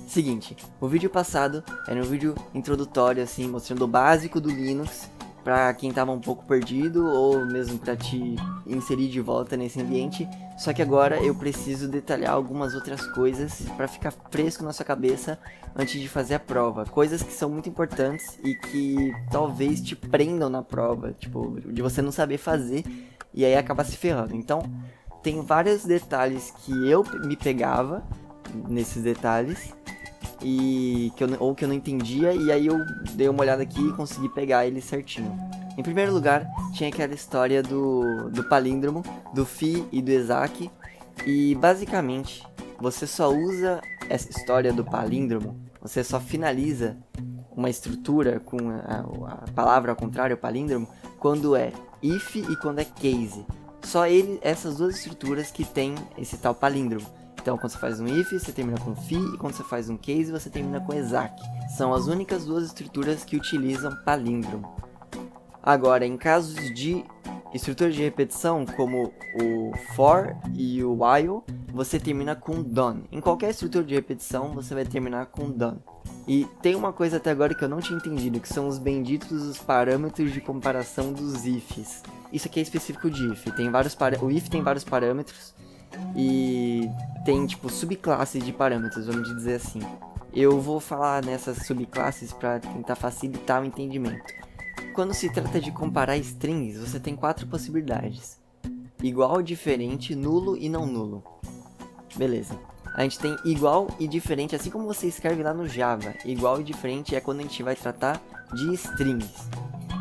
Seguinte, o vídeo passado era um vídeo introdutório, assim, mostrando o básico do Linux para quem tava um pouco perdido ou mesmo para te inserir de volta nesse ambiente. Só que agora eu preciso detalhar algumas outras coisas para ficar fresco na sua cabeça antes de fazer a prova. Coisas que são muito importantes e que talvez te prendam na prova, tipo, de você não saber fazer e aí acaba se ferrando. Então, tem vários detalhes que eu me pegava nesses detalhes que eu não entendia, e aí eu dei uma olhada aqui e consegui pegar ele certinho. Em primeiro lugar, tinha aquela história do palíndromo, do Phi e do Isaac, e basicamente você só usa essa história do palíndromo, você só finaliza uma estrutura com a palavra ao contrário, o palíndromo, quando é if e quando é case. Só essas duas estruturas que tem esse tal palíndromo. Então, quando você faz um if, você termina com phi, e quando você faz um case, você termina com exact. São as únicas duas estruturas que utilizam palíndromo. Agora, em casos de estruturas de repetição, como o for e o while, você termina com done. Em qualquer estrutura de repetição, você vai terminar com done. E tem uma coisa até agora que eu não tinha entendido, que são os benditos parâmetros de comparação dos ifs. Isso aqui é específico de if. O if tem vários parâmetros e tem tipo subclasses de parâmetros, vamos dizer assim. Eu vou falar nessas subclasses para tentar facilitar o entendimento. Quando se trata de comparar strings, você tem 4 possibilidades: igual, diferente, nulo e não nulo. Beleza. A gente tem igual e diferente, assim como você escreve lá no Java. Igual e diferente é quando a gente vai tratar de strings.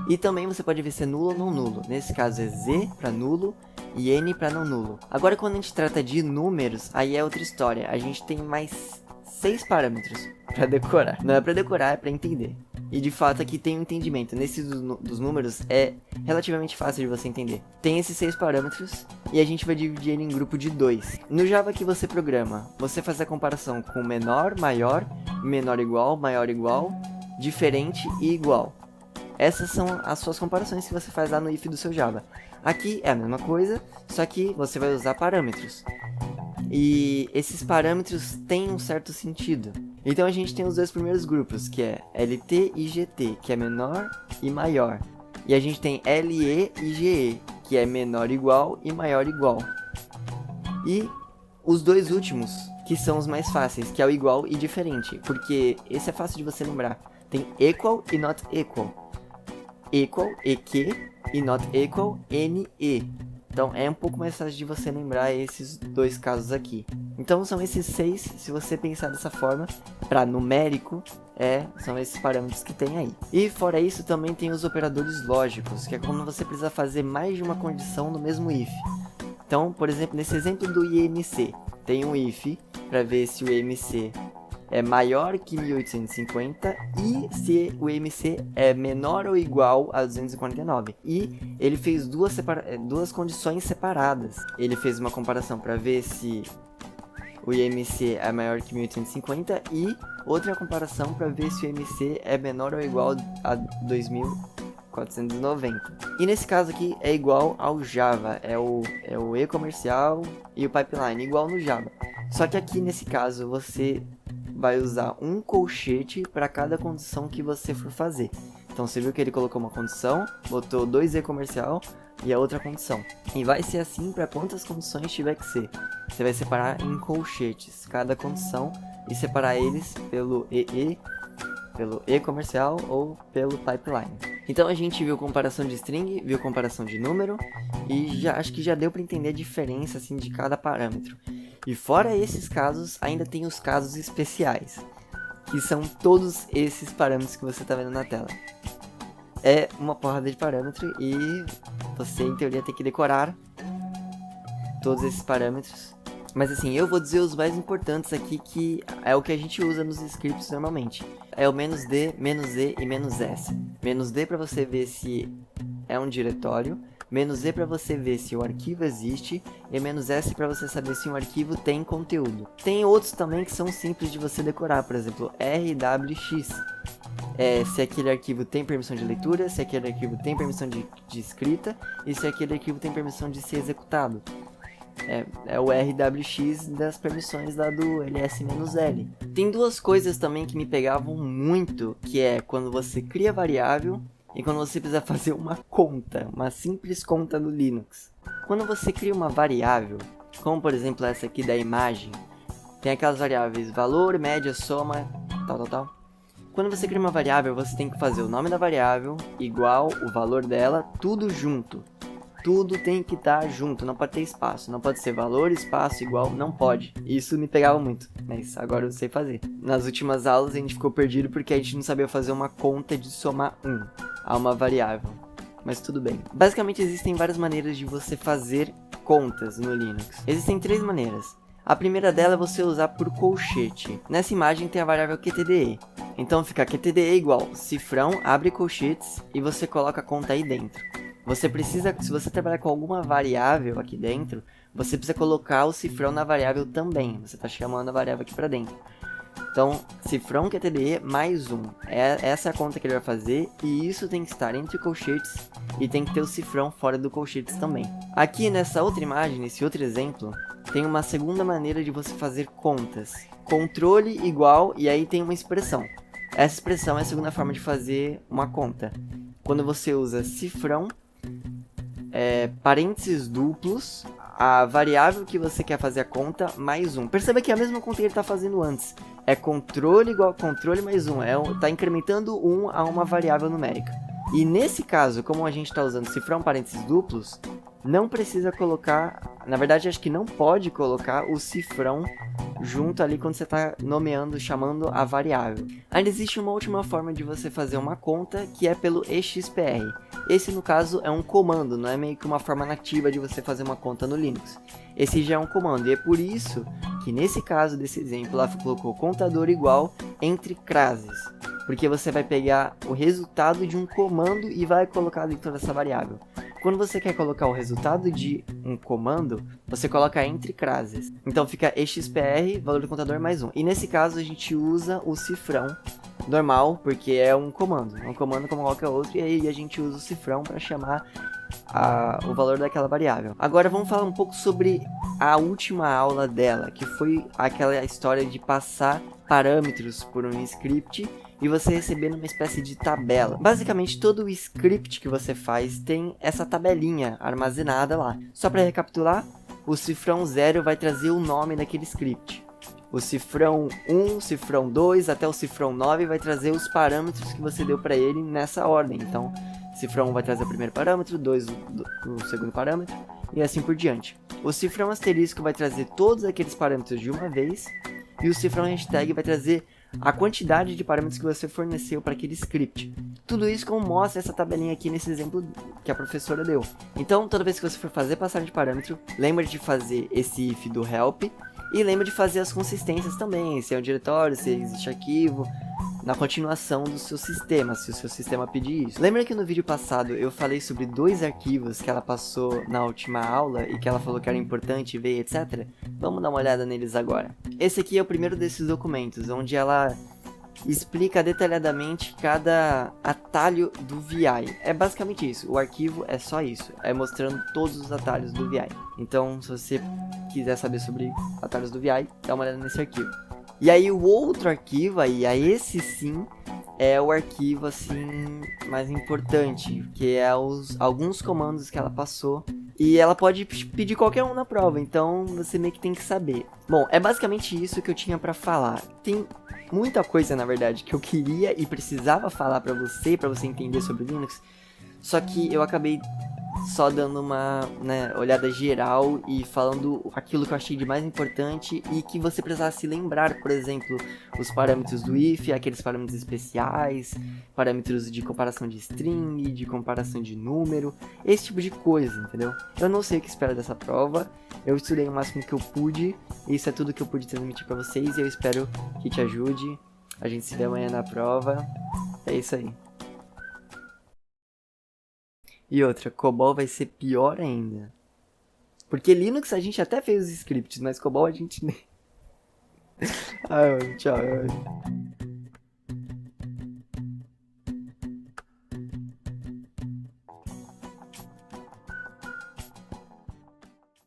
E também você pode ver se é nulo ou não nulo. Nesse caso é Z para nulo e N para não nulo. Agora, quando a gente trata de números, aí é outra história. A gente tem mais 6 parâmetros para decorar. Não é para decorar, é para entender. E de fato aqui tem um entendimento. Nesse dos números é relativamente fácil de você entender. Tem esses 6 parâmetros e a gente vai dividir ele em grupo de 2. No Java que você programa, você faz a comparação com menor, maior, menor igual, maior igual, diferente e igual. Essas são as suas comparações que você faz lá no if do seu Java. Aqui é a mesma coisa, só que você vai usar parâmetros. E esses parâmetros têm um certo sentido. Então a gente tem os dois primeiros grupos, que é LT e GT, que é menor e maior. E a gente tem LE e GE, que é menor igual e maior igual. E os dois últimos, que são os mais fáceis, que é o igual e diferente, porque esse é fácil de você lembrar. Tem equal e not equal. Equal, EQ, e not equal, NE. Então é um pouco mais fácil de você lembrar esses dois casos aqui. Então são esses 6, se você pensar dessa forma, para numérico, são esses parâmetros que tem aí. E fora isso também tem os operadores lógicos, que é quando você precisa fazer mais de uma condição no mesmo if. Então, por exemplo, nesse exemplo do IMC, tem um if para ver se o IMC é maior que 1850 e se o IMC é menor ou igual a 249. E ele fez duas condições separadas. Ele fez uma comparação para ver se o IMC é maior que 1850 e outra comparação para ver se o IMC é menor ou igual a 2490. E nesse caso aqui é igual ao Java, é o e-comercial e o pipeline, igual no Java. Só que aqui nesse caso você vai usar um colchete para cada condição que você for fazer. Então você viu que ele colocou uma condição, botou 2 e-comercial e a outra condição. E vai ser assim para quantas condições tiver que ser. Você vai separar em colchetes cada condição e separar eles pelo pelo e-comercial ou pelo pipeline. Então a gente viu comparação de string, viu comparação de número e acho que já deu para entender a diferença assim, de cada parâmetro. E fora esses casos, ainda tem os casos especiais, que são todos esses parâmetros que você está vendo na tela. É uma porrada de parâmetro e você, em teoria, tem que decorar todos esses parâmetros. Mas assim, eu vou dizer os mais importantes aqui, que é o que a gente usa nos scripts normalmente. É o "-d", "-e" e "-s". "-d" para você ver se é um diretório, "-e" para você ver se o arquivo existe e "-s" para você saber se um arquivo tem conteúdo. Tem outros também que são simples de você decorar, por exemplo, RWX. Se aquele arquivo tem permissão de leitura, se aquele arquivo tem permissão de escrita e se aquele arquivo tem permissão de ser executado. É o RWX das permissões lá do ls-l. Tem duas coisas também que me pegavam muito, que é quando você cria variável e quando você precisa fazer uma conta, uma simples conta no Linux. Quando você cria uma variável, como por exemplo essa aqui da imagem, tem aquelas variáveis valor, média, soma, tal. Quando você cria uma variável, você tem que fazer o nome da variável igual o valor dela, tudo junto. Tudo tem que estar junto, não pode ter espaço. Não pode ser valor, espaço, igual, não pode. Isso me pegava muito, mas agora eu sei fazer. Nas últimas aulas a gente ficou perdido porque a gente não sabia fazer uma conta de somar 1 a uma variável. Mas tudo bem. Basicamente existem várias maneiras de você fazer contas no Linux. Existem 3 maneiras. A primeira dela é você usar por colchete. Nessa imagem tem a variável QTDE. Então fica QTDE igual cifrão, abre colchetes e você coloca a conta aí dentro. Você precisa, se você trabalhar com alguma variável aqui dentro, você precisa colocar o cifrão na variável também. Você está chamando a variável aqui para dentro. Então, cifrão QTDE mais 1. Essa é a conta que ele vai fazer e isso tem que estar entre colchetes e tem que ter o cifrão fora do colchetes também. Aqui nessa outra imagem, nesse outro exemplo, tem uma segunda maneira de você fazer contas. Controle igual e aí tem uma expressão. Essa expressão é a segunda forma de fazer uma conta. Quando você usa cifrão, parênteses duplos, a variável que você quer fazer a conta mais 1. Perceba que é a mesma conta que ele está fazendo antes. É controle igual controle mais 1. Está incrementando 1 a uma variável numérica. E nesse caso, como a gente está usando cifrão parênteses duplos, não precisa colocar... Na verdade, acho que não pode colocar o cifrão junto ali quando você está nomeando, chamando a variável. Ainda existe uma última forma de você fazer uma conta, que é pelo expr. Esse, no caso, é um comando, não é meio que uma forma nativa de você fazer uma conta no Linux. Esse já é um comando, e é por isso que nesse caso desse exemplo, ela colocou contador igual entre crases. Porque você vai pegar o resultado de um comando e vai colocar dentro dessa variável. Quando você quer colocar o resultado de um comando, você coloca entre crases. Então fica expr, valor do contador mais 1. E nesse caso a gente usa o cifrão normal, porque é um comando. É um comando como qualquer outro, e aí a gente usa o cifrão para chamar o valor daquela variável. Agora vamos falar um pouco sobre a última aula dela, que foi aquela história de passar parâmetros por um script e você receber uma espécie de tabela. Basicamente, todo o script que você faz tem essa tabelinha armazenada lá. Só para recapitular, o cifrão 0 vai trazer o nome daquele script. O cifrão 1, cifrão 2, até o cifrão 9 vai trazer os parâmetros que você deu para ele nessa ordem. Então, cifrão 1 vai trazer o primeiro parâmetro, 2 o segundo parâmetro, e assim por diante. O cifrão asterisco vai trazer todos aqueles parâmetros de uma vez, e o cifrão hashtag vai trazer a quantidade de parâmetros que você forneceu para aquele script. Tudo isso como mostra essa tabelinha aqui nesse exemplo que a professora deu. Então, toda vez que você for fazer passagem de parâmetro, lembra de fazer esse if do help e lembra de fazer as consistências também, se é um diretório, se existe arquivo, na continuação do seu sistema, se o seu sistema pedir isso. Lembra que no vídeo passado eu falei sobre 2 arquivos que ela passou na última aula e que ela falou que era importante ver, etc? Vamos dar uma olhada neles agora. Esse aqui é o primeiro desses documentos, onde ela explica detalhadamente cada atalho do VI. É basicamente isso, o arquivo é só isso, é mostrando todos os atalhos do VI. Então, se você quiser saber sobre atalhos do VI, dá uma olhada nesse arquivo. E aí o outro arquivo, aí esse sim, é o arquivo assim mais importante, que é alguns comandos que ela passou. E ela pode pedir qualquer um na prova, então você meio que tem que saber. Bom, é basicamente isso que eu tinha pra falar. Tem muita coisa, na verdade, que eu queria e precisava falar pra você entender sobre Linux. Só que eu acabei só dando uma olhada geral e falando aquilo que eu achei de mais importante e que você precisasse se lembrar, por exemplo, os parâmetros do if, aqueles parâmetros especiais, parâmetros de comparação de string, de comparação de número, esse tipo de coisa, entendeu? Eu não sei o que espero dessa prova, eu estudei o máximo que eu pude, e isso é tudo que eu pude transmitir pra vocês e eu espero que te ajude. A gente se vê amanhã na prova, é isso aí. E outra, COBOL vai ser pior ainda. Porque Linux a gente até fez os scripts, mas COBOL a gente nem... Ai, tchau.